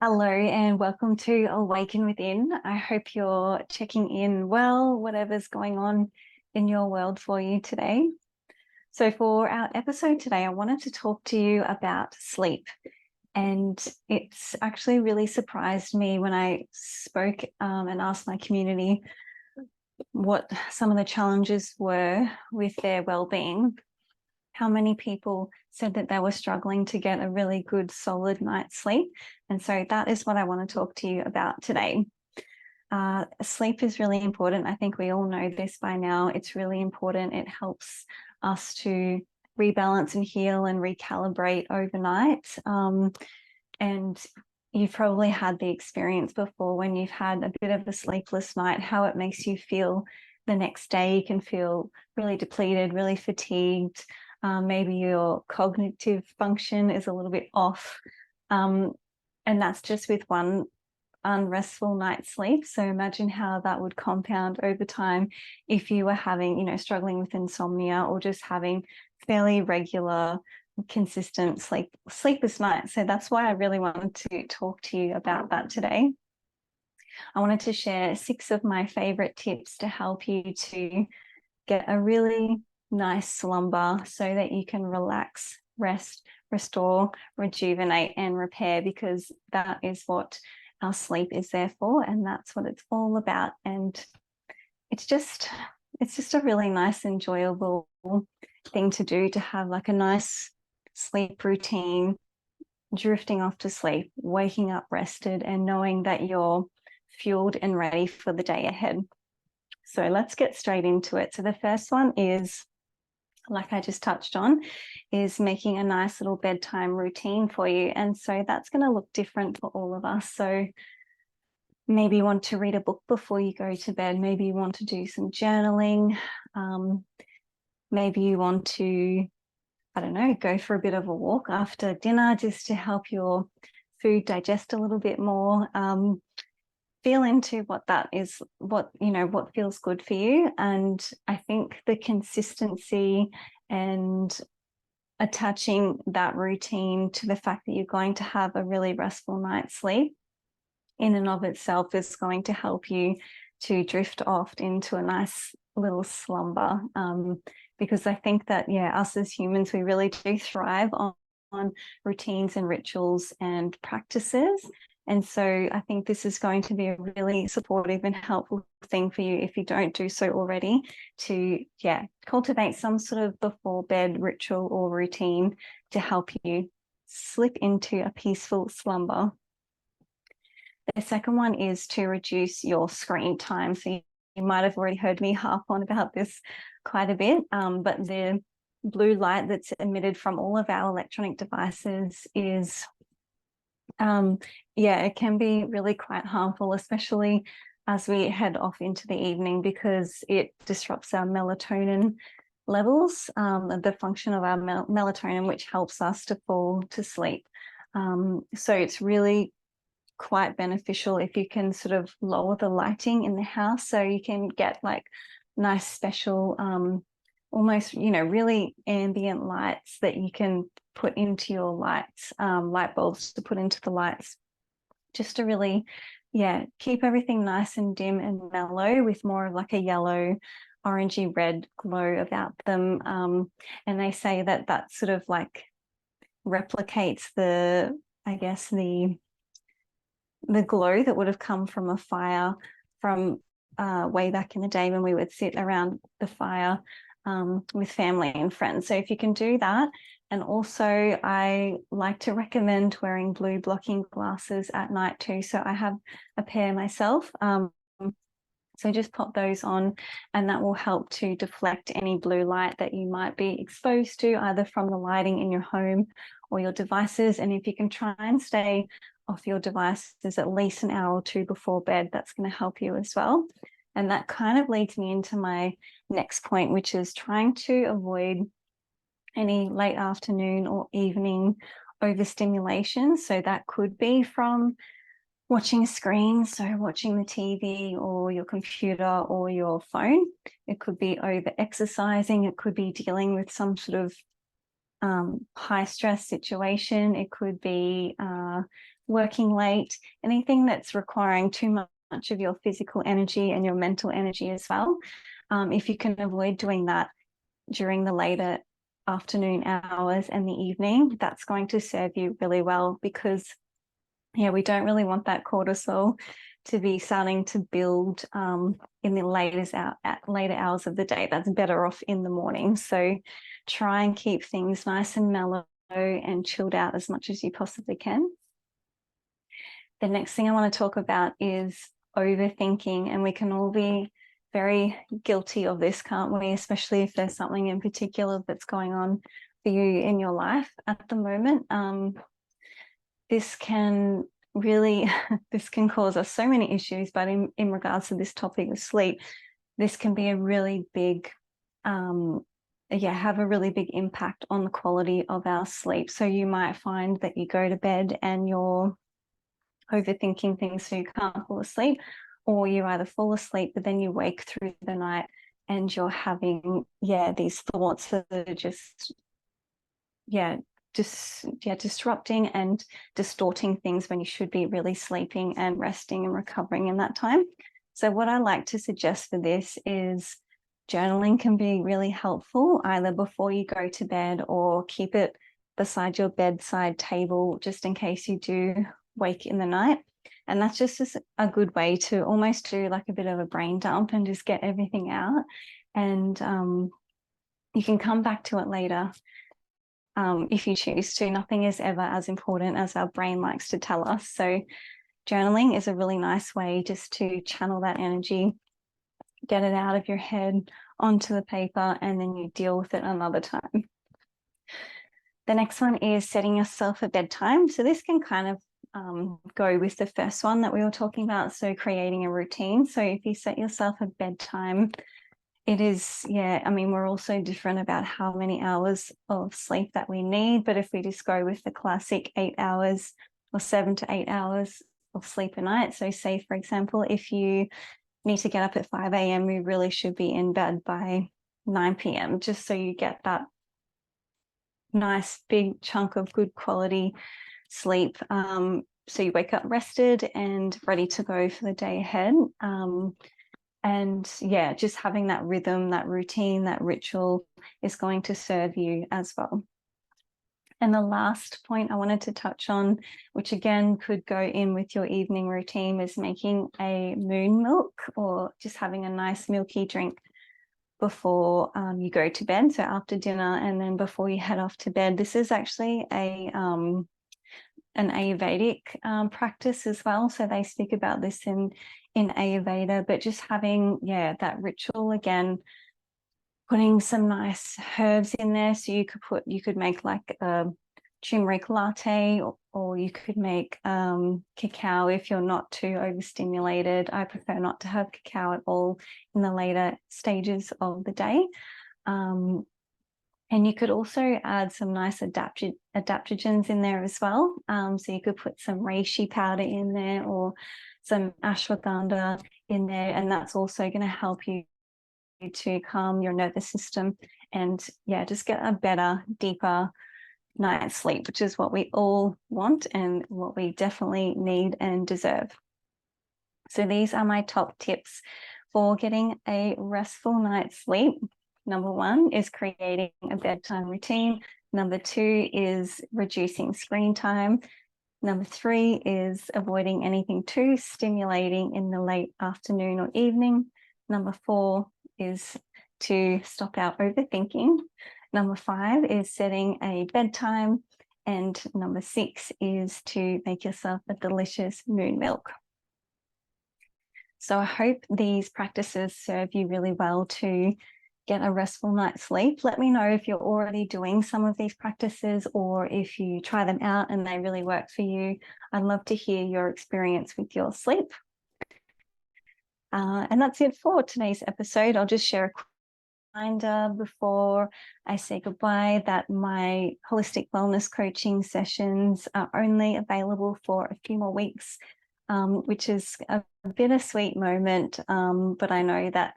Hello and welcome to Awaken Within. I hope you're checking in well, whatever's going on in your world for you today. So for our episode today, I wanted to talk to you about sleep. And it's actually really surprised me when I spoke and asked my community what some of the challenges were with their well-being. How many people said that they were struggling to get a really good solid night's sleep. And so that is what I want to talk to you about today. Sleep is really important. I think we all know this by now. It's really important. It helps us to rebalance and heal and recalibrate overnight. And you've probably had the experience before when you've had a bit of a sleepless night, how it makes you feel the next day. You can feel really depleted, really fatigued. Maybe your cognitive function is a little bit off. And that's just with one unrestful night's sleep. So imagine how that would compound over time if you were having, struggling with insomnia or just having fairly regular, consistent sleepless nights. So that's why I really wanted to talk to you about that today. I wanted to share 6 of my favorite tips to help you to get a really nice slumber so that you can relax, rest, restore, rejuvenate, and repair, because that is what our sleep is there for, and that's what it's all about. And it's just a really nice, enjoyable thing to do, to have like a nice sleep routine, drifting off to sleep, waking up rested, and knowing that you're fueled and ready for the day ahead. So let's get straight into it. So the first one is, like I just touched on, is making a nice little bedtime routine for you. And so that's going to look different for all of us. So maybe you want to read a book before you go to bed. Maybe you want to do some journaling. Maybe you want to, go for a bit of a walk after dinner just to help your food digest a little bit more. Feel into what that is, what feels good for you. And I think the consistency and attaching that routine to the fact that you're going to have a really restful night's sleep in and of itself is going to help you to drift off into a nice little slumber. Because I think that, us as humans, we really do thrive on routines and rituals and practices. And so I think this is going to be a really supportive and helpful thing for you, if you don't do so already, to cultivate some sort of before bed ritual or routine to help you slip into a peaceful slumber. The second one is to reduce your screen time. So you might have already heard me harp on about this quite a bit, but the blue light that's emitted from all of our electronic devices is it can be really quite harmful, especially as we head off into the evening, because it disrupts our melatonin levels, the function of our melatonin, which helps us to fall to sleep. So it's really quite beneficial if you can sort of lower the lighting in the house, so you can get like nice special almost really ambient lights that you can put into your lights, light bulbs to put into the lights, just to really keep everything nice and dim and mellow, with more of like a yellow orangey red glow about them. And they say that that sort of like replicates the glow that would have come from a fire from way back in the day, when we would sit around the fire with family and friends. So if you can do that. And also I like to recommend wearing blue blocking glasses at night too. So I have a pair myself. So just pop those on, and that will help to deflect any blue light that you might be exposed to, either from the lighting in your home or your devices. And if you can try and stay off your devices at least an hour or two before bed, that's going to help you as well. And that kind of leads me into my next point, which is trying to avoid any late afternoon or evening overstimulation. So that could be from watching screens, so watching the TV or your computer or your phone. It could be over exercising. It could be dealing with some sort of high stress situation. It could be working late, anything that's requiring too much of your physical energy and your mental energy as well. If you can avoid doing that during the later afternoon hours and the evening, that's going to serve you really well, because we don't really want that cortisol to be starting to build in the later hours of the day. That's better off in the morning. So try and keep things nice and mellow and chilled out as much as you possibly can. The next thing I want to talk about is overthinking, and we can all be very guilty of this, can't we? Especially if there's something in particular that's going on for you in your life at the moment. This can cause us so many issues, but in regards to this topic of sleep, this can be a really big, have a really big impact on the quality of our sleep. So you might find that you go to bed and you're overthinking things so you can't fall asleep, or you either fall asleep but then you wake through the night and you're having these thoughts that are just disrupting and distorting things when you should be really sleeping and resting and recovering in that time. So what I like to suggest for this is journaling can be really helpful, either before you go to bed or keep it beside your bedside table just in case you do wake in the night. And that's just a good way to almost do like a bit of a brain dump and just get everything out. And you can come back to it later if you choose to. Nothing is ever as important as our brain likes to tell us. So journaling is a really nice way just to channel that energy, get it out of your head onto the paper, and then you deal with it another time. The next one is setting yourself a bedtime. So this can kind of go with the first one that we were talking about, so creating a routine. So if you set yourself a bedtime, it is, we're also different about how many hours of sleep that we need, but if we just go with the classic 8 hours or 7 to 8 hours of sleep a night, so say, for example, if you need to get up at 5 a.m, we really should be in bed by 9 p.m, just so you get that nice big chunk of good quality sleep, so you wake up rested and ready to go for the day ahead. And just having that rhythm, that routine, that ritual is going to serve you as well. And the last point I wanted to touch on, which again could go in with your evening routine, is making a moon milk, or just having a nice milky drink before you go to bed. So after dinner and then before you head off to bed. This is actually an Ayurvedic practice as well. So they speak about this in Ayurveda, but just having that ritual, again, putting some nice herbs in there. So you could make like a turmeric latte, or you could make cacao if you're not too overstimulated. I prefer not to have cacao at all in the later stages of the day. And you could also add some nice adaptogens in there as well. So you could put some reishi powder in there, or some ashwagandha in there, and that's also going to help you to calm your nervous system and just get a better, deeper night's sleep, which is what we all want and what we definitely need and deserve. So these are my top tips for getting a restful night's sleep. Number 1 is creating a bedtime routine. Number 2 is reducing screen time. Number 3 is avoiding anything too stimulating in the late afternoon or evening. Number 4 is to stop our overthinking. Number 5 is setting a bedtime. And number 6 is to make yourself a delicious moon milk. So I hope these practices serve you really well to get a restful night's sleep. Let me know if you're already doing some of these practices, or if you try them out and they really work for you. I'd love to hear your experience with your sleep. And that's it for today's episode. I'll just share a quick reminder before I say goodbye that my holistic wellness coaching sessions are only available for a few more weeks, which is a bittersweet moment, but I know that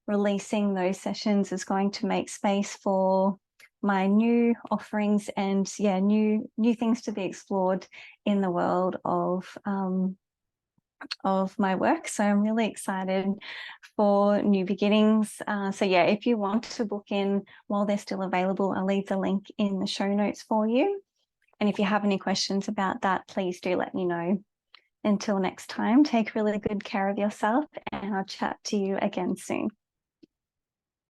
releasing those sessions is going to make space for my new offerings and new things to be explored in the world of my work. So I'm really excited for new beginnings. So yeah, if you want to book in while they're still available, I'll leave the link in the show notes for you. And if you have any questions about that, please do let me know. Until next time, take really good care of yourself, and I'll chat to you again soon.